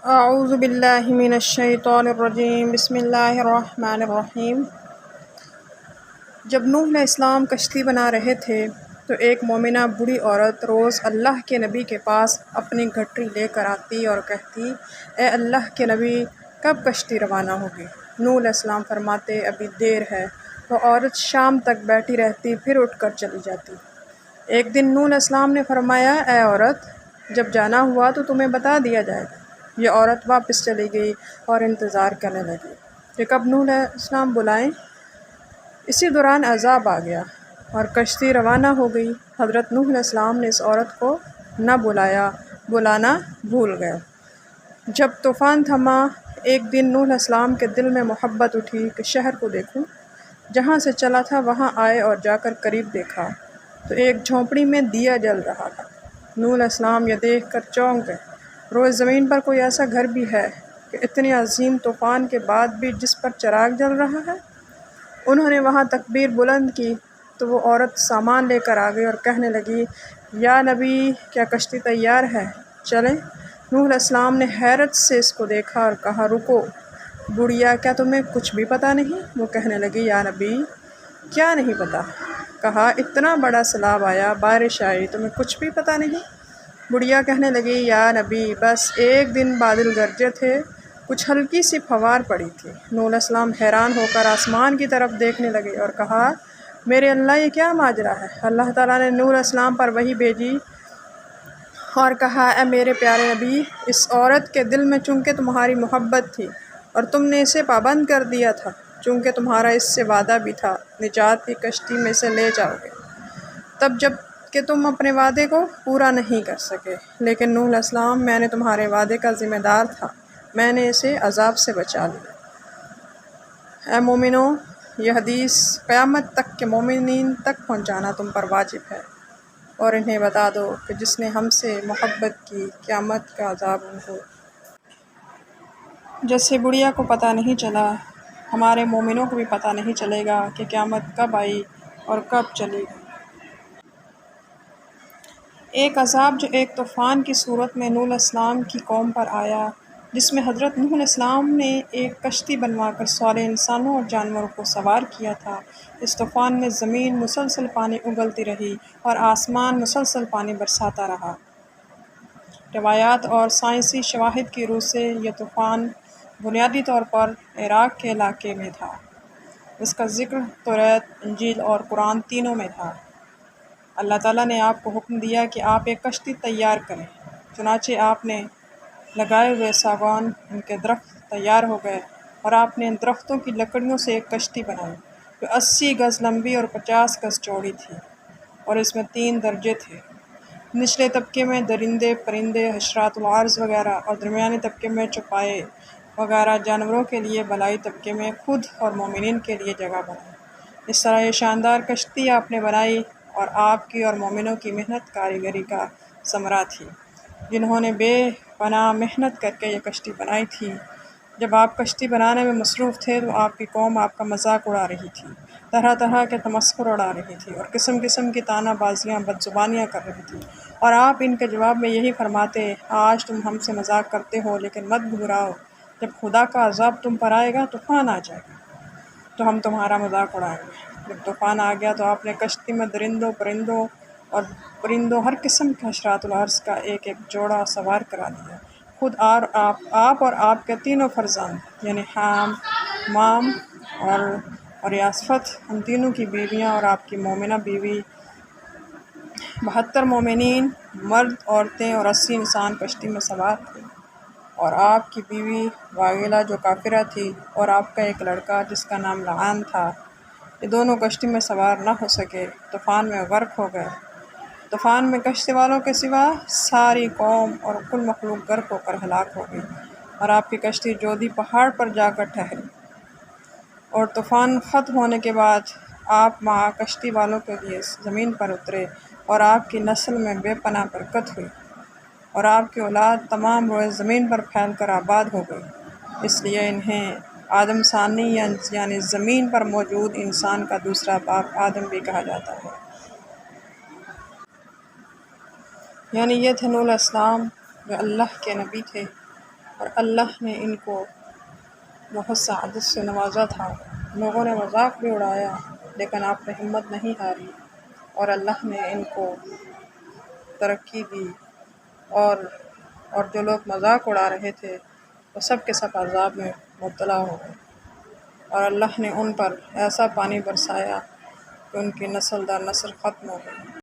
اعوذ باللہ من الشیطان الرجیم، بسم اللہ الرحمن الرحیم۔ جب نوح علیہ السلام کشتی بنا رہے تھے تو ایک مومنہ بوڑھی عورت روز اللہ کے نبی کے پاس اپنی گھٹی لے کر آتی اور کہتی، اے اللہ کے نبی، کب کشتی روانہ ہوگی؟ نوح علیہ السلام فرماتے، ابھی دیر ہے۔ وہ عورت شام تک بیٹھی رہتی، پھر اٹھ کر چلی جاتی۔ ایک دن نوح علیہ السلام نے فرمایا، اے عورت، جب جانا ہوا تو تمہیں بتا دیا جائے گا۔ یہ عورت واپس چلی گئی اور انتظار کرنے لگی کہ کب نوح علیہ السلام بلائیں۔ اسی دوران عذاب آ گیا اور کشتی روانہ ہو گئی۔ حضرت نوح علیہ السلام نے اس عورت کو نہ بلانا بھول گئے۔ جب طوفان تھما، ایک دن نوح علیہ السلام کے دل میں محبت اٹھی کہ شہر کو دیکھوں۔ جہاں سے چلا تھا وہاں آئے اور جا کر قریب دیکھا تو ایک جھونپڑی میں دیا جل رہا تھا۔ نوح علیہ السلام یہ دیکھ کر چونک گئے۔ روز زمین پر کوئی ایسا گھر بھی ہے کہ اتنے عظیم طوفان کے بعد بھی جس پر چراغ جل رہا ہے؟ انہوں نے وہاں تکبیر بلند کی تو وہ عورت سامان لے کر آ گئی اور کہنے لگی، یا نبی، کیا کشتی تیار ہے؟ چلیں۔ نوح علیہ السلام نے حیرت سے اس کو دیکھا اور کہا، رکو بڑھیا، کیا تمہیں کچھ بھی پتہ نہیں؟ وہ کہنے لگی، یا نبی، کیا نہیں پتہ؟ کہا، اتنا بڑا سیلاب آیا، بارش آئی، تمہیں کچھ بھی پتہ نہیں؟ بڑھیا کہنے لگی، یا نبی، بس ایک دن بادل گرجے تھے، کچھ ہلکی سی پھوار پڑی تھی۔ نوح علیہ السلام حیران ہو کر آسمان کی طرف دیکھنے لگے اور کہا، میرے اللہ، یہ کیا ماجرا ہے؟ اللہ تعالیٰ نے نوح علیہ السلام پر وحی بھیجی اور کہا، اے میرے پیارے نبی، اس عورت کے دل میں چونکہ تمہاری محبت تھی اور تم نے اسے پابند کر دیا تھا، چونکہ تمہارا اس سے وعدہ بھی تھا، نجات کی کشتی میں سے لے جاؤ گے، تب جب کہ تم اپنے وعدے کو پورا نہیں کر سکے۔ لیکن نوح علیہ السلام، میں نے تمہارے وعدے کا ذمہ دار تھا، میں نے اسے عذاب سے بچا لیا۔ اے مومنو، یہ حدیث قیامت تک کے مومنین تک پہنچانا تم پر واجب ہے، اور انہیں بتا دو کہ جس نے ہم سے محبت کی، قیامت کا عذاب ان کو۔ جیسے بڑھیا کو پتہ نہیں چلا، ہمارے مومنوں کو بھی پتہ نہیں چلے گا کہ قیامت کب آئی اور کب چلی گئی۔ ایک عذاب جو ایک طوفان کی صورت میں نوح علیہ السلام کی قوم پر آیا، جس میں حضرت نوح علیہ السلام نے ایک کشتی بنوا کر صالح انسانوں اور جانوروں کو سوار کیا تھا۔ اس طوفان میں زمین مسلسل پانی اگلتی رہی اور آسمان مسلسل پانی برساتا رہا۔ روایات اور سائنسی شواہد کی روح سے یہ طوفان بنیادی طور پر عراق کے علاقے میں تھا۔ اس کا ذکر توریت، انجیل اور قرآن تینوں میں تھا۔ اللہ تعالیٰ نے آپ کو حکم دیا کہ آپ ایک کشتی تیار کریں، چنانچہ آپ نے لگائے ہوئے ساگوان، ان کے درخت تیار ہو گئے اور آپ نے ان درختوں کی لکڑیوں سے ایک کشتی بنائی جو 80 گز لمبی اور 50 گز چوڑی تھی، اور اس میں 3 درجے تھے۔ نچلے طبقے میں درندے، پرندے، حشرات الارض وغیرہ، اور درمیانی طبقے میں چوپائے وغیرہ جانوروں کے لیے، بالائی طبقے میں خود اور مومنین کے لیے جگہ بنائی۔ اس طرح یہ شاندار کشتی آپ نے بنائی اور آپ کی اور مومنوں کی محنت کاریگری کا ثمرہ تھی، جنہوں نے بے پناہ محنت کر کے یہ کشتی بنائی تھی۔ جب آپ کشتی بنانے میں مصروف تھے تو آپ کی قوم آپ کا مذاق اڑا رہی تھی، طرح طرح کے تمسخر اڑا رہی تھی اور قسم قسم کی طعنہ بازیاں، بدزبانیاں کر رہی تھی، اور آپ ان کے جواب میں یہی فرماتے، آج تم ہم سے مذاق کرتے ہو، لیکن مت گھبراؤ، جب خدا کا عذاب تم پر آئے گا، طوفان آ جائے گا، تو ہم تمہارا مذاق اڑائیں گے۔ جب طوفان آ گیا تو آپ نے کشتی میں درندوں، پرندوں، ہر قسم کے حشرات الارض کا ایک ایک جوڑا سوار کرا دیا۔ خود آپ اور آپ کے تینوں فرزند، یعنی حام، مام اور یاسفت، ان تینوں کی بیویاں اور آپ کی مومنہ بیوی، 72 مومنین، مرد، عورتیں اور 80 انسان کشتی میں سوار تھے، اور آپ کی بیوی واغلہ جو کافرہ تھی، اور آپ کا ایک لڑکا جس کا نام لعان تھا، یہ دونوں کشتی میں سوار نہ ہو سکے، طوفان میں غرق ہو گئے۔ طوفان میں کشتی والوں کے سوا ساری قوم اور کل مخلوق غرق ہو کر ہلاک ہو گئی، اور آپ کی کشتی جودھی پہاڑ پر جا کر ٹھہری۔ اور طوفان ختم ہونے کے بعد آپ مع کشتی والوں کے لیے زمین پر اترے، اور آپ کی نسل میں بے پناہ برکت ہوئی، اور آپ کی اولاد تمام روئے زمین پر پھیل کر آباد ہو گئی۔ اس لیے انہیں آدم ثانی یعنی زمین پر موجود انسان کا دوسرا باپ آدم بھی کہا جاتا ہے۔ یعنی یہ تھے نوح علیہ السلام جو اللہ کے نبی تھے۔ اور اللہ نے ان کو بہت سعادت سے نوازا تھا۔ لوگوں نے مذاق بھی اڑایا لیکن آپ نے ہمت نہیں ہاری اور اللہ نے ان کو ترقی دی، اور جو لوگ مذاق اڑا رہے تھے وہ سب کے سب عذاب میں مبتلا ہو گئے، اور اللہ نے ان پر ایسا پانی برسایا کہ ان کی نسل در نسل ختم ہو گئی۔